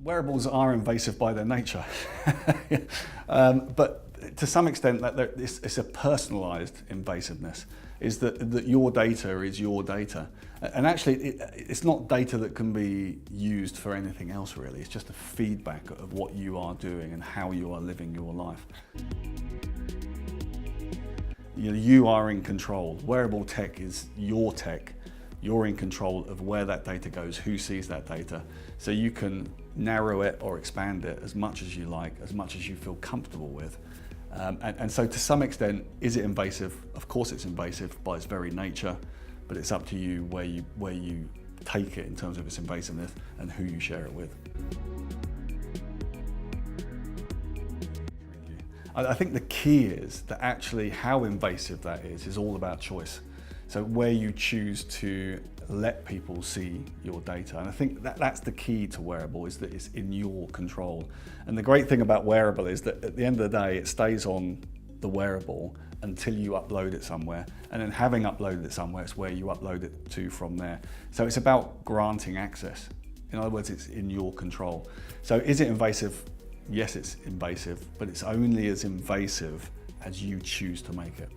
Wearables are invasive by their nature, but to some extent it's a personalised invasiveness, is that your data is your data. And actually it's not data that can be used for anything else really, it's just a feedback of what you are doing and how you are living your life. You are in control. Wearable tech is your tech. You're in control of where that data goes, who sees that data. So you can narrow it or expand it as much as you like, as much as you feel comfortable with. And so to some extent, is it invasive? Of course it's invasive by its very nature, but it's up to you where you take it in terms of its invasiveness and who you share it with. I think the key is that actually how invasive that is all about choice. So where you choose to let people see your data. And I think that's the key to wearable, is that it's in your control. And the great thing about wearable is that at the end of the day, it stays on the wearable until you upload it somewhere. And then having uploaded it somewhere, it's where you upload it to from there. So it's about granting access. In other words, it's in your control. So is it invasive? Yes, it's invasive, but it's only as invasive as you choose to make it.